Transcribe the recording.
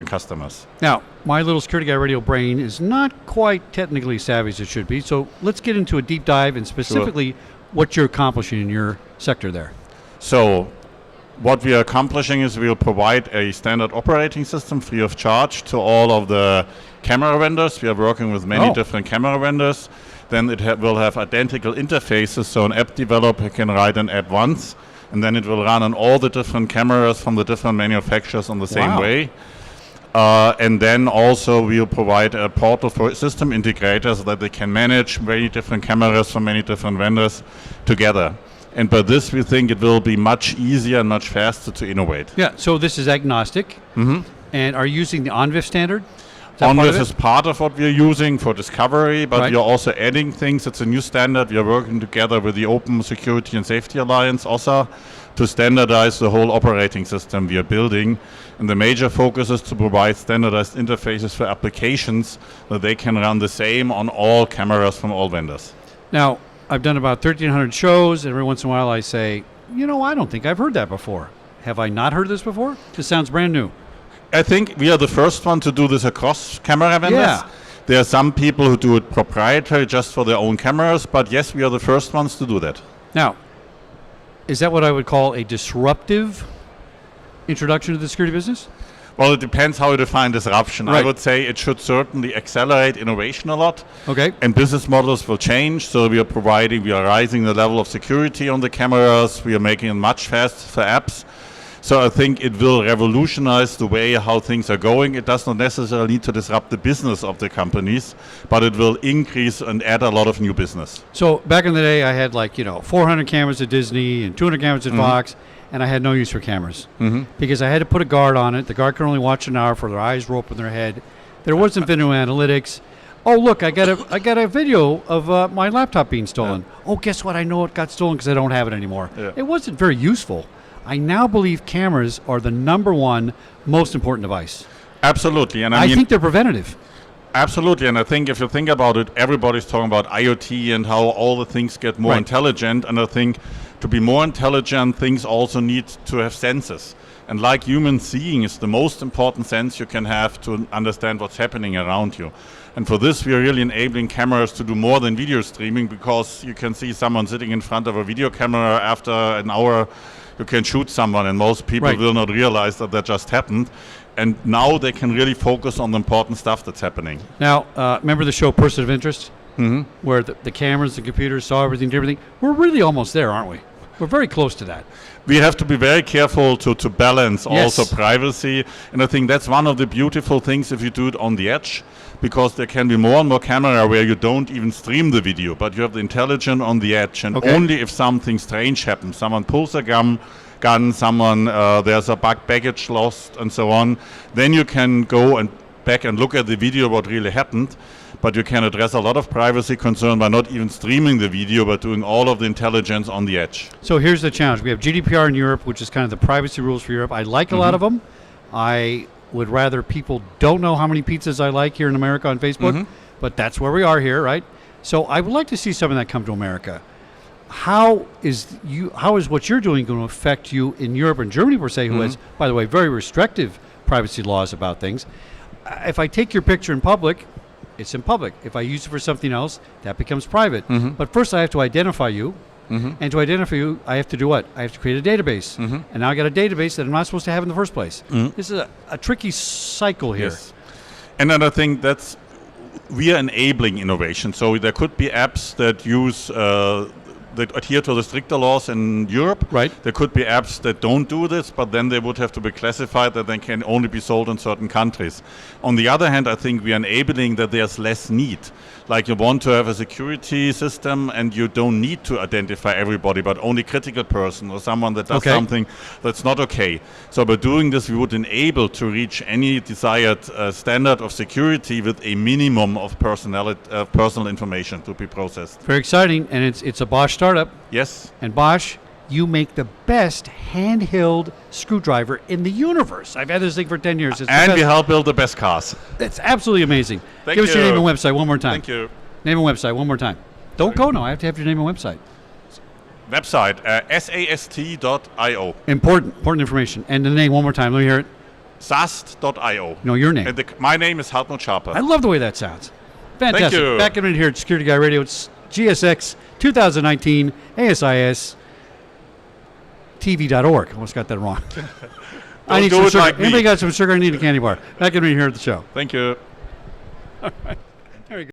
customers. Now, my little security guy radio brain is not quite technically savvy as it should be, so let's get into a deep dive and specifically what you're accomplishing in your sector there. So what we are accomplishing is we'll provide a standard operating system free of charge to all of the camera vendors. We are working with many different camera vendors. Then it will have identical interfaces, so an app developer can write an app once, and then it will run on all the different cameras from the different manufacturers on the same way. And then also we'll provide a portal for system integrators so that they can manage many different cameras from many different vendors together. And by this, we think it will be much easier and much faster to innovate. Yeah, so this is agnostic. And are you using the ONVIF standard? ONVIF is part of what we are using for discovery, but we are also adding things. It's a new standard. We are working together with the Open Security and Safety Alliance, OSA, to standardize the whole operating system we are building. And the major focus is to provide standardized interfaces for applications that they can run the same on all cameras from all vendors. Now, I've done about 1,300 shows, and every once in a while I say, you know, I don't think I've heard that before. Have I not heard this before? This sounds brand new. I think we are the first one to do this across camera vendors. Yeah. There are some people who do it proprietary just for their own cameras, but yes, we are the first ones to do that. Now, is that what I would call a disruptive introduction to the security business? Well, it depends how you define disruption. I would say it should certainly accelerate innovation a lot. Okay. And business models will change. So we are rising the level of security on the cameras. We are making it much faster for apps. So I think it will revolutionize the way how things are going. It does not necessarily need to disrupt the business of the companies, but it will increase and add a lot of new business. So back in the day, I had 400 cameras at Disney and 200 cameras at Fox, and I had no use for cameras because I had to put a guard on it. The guard could only watch an hour for their eyes rope in their head. There wasn't video analytics. Oh, look, I got a video of my laptop being stolen. Oh, guess what? I know it got stolen because I don't have it anymore. It wasn't very useful. I now believe cameras are the number one most important device. Absolutely. And I think they're preventative. Absolutely. And I think if you think about it, everybody's talking about IoT and how all the things get more intelligent. And I think to be more intelligent, things also need to have senses. And like human seeing is the most important sense you can have to understand what's happening around you. And for this, we are really enabling cameras to do more than video streaming, because you can see someone sitting in front of a video camera after an hour. You can shoot someone, and most people will not realize that just happened. And now they can really focus on the important stuff that's happening. Now, remember the show Person of Interest? Where the cameras, the computers saw everything, did everything? We're really almost there, aren't we? We're very close to that. We have to be very careful to balance also privacy. And I think that's one of the beautiful things if you do it on the edge, because there can be more and more camera where you don't even stream the video, but you have the intelligence on the edge. And only if something strange happens, someone pulls a gun, someone, there's a baggage lost and so on, then you can go and back and look at the video what really happened. But you can address a lot of privacy concern by not even streaming the video, but doing all of the intelligence on the edge. So here's the challenge. We have GDPR in Europe, which is kind of the privacy rules for Europe. I like a lot of them. I would rather people don't know how many pizzas I like here in America on Facebook, but that's where we are here, right? So I would like to see some of that come to America. How is what you're doing going to affect you in Europe and Germany, per se, who has, by the way, very restrictive privacy laws about things? If I take your picture in public, it's in public. If I use it for something else, that becomes private. But first I have to identify you. And to identify you, I have to do what? I have to create a database. And now I got a database that I'm not supposed to have in the first place. This is a tricky cycle here. Yes. And then I think we are enabling innovation. So there could be apps that use that adhere to the stricter laws in Europe. There could be apps that don't do this, but then they would have to be classified that they can only be sold in certain countries. On the other hand, I think we are enabling that there's less need. Like you want to have a security system and you don't need to identify everybody, but only critical person or someone that does something that's not okay. So by doing this, we would enable to reach any desired standard of security with a minimum of personal information to be processed. Very exciting, and it's a Bosch startup. Yes. And Bosch, you make the best handheld screwdriver in the universe. I've had this thing for 10 years. And we help build the best cars. It's absolutely amazing. Thank Give you. us your name and website one more time. Thank you. Name and website one more time. Don't go now. I have to have your name and website. Website, sast.io. Important information. And the name one more time. Let me hear it. SAST.io. No, your name. And my name is Hartmut Schaper. I love the way that sounds. Fantastic. Thank you. Back in a minute here at Security Guy Radio. It's GSX 2019 ASIS TV.org. Almost got that wrong. I need do some it sugar. like me. Anybody got some sugar? I need a candy bar. Back in a minute here at the show. Thank you. All right.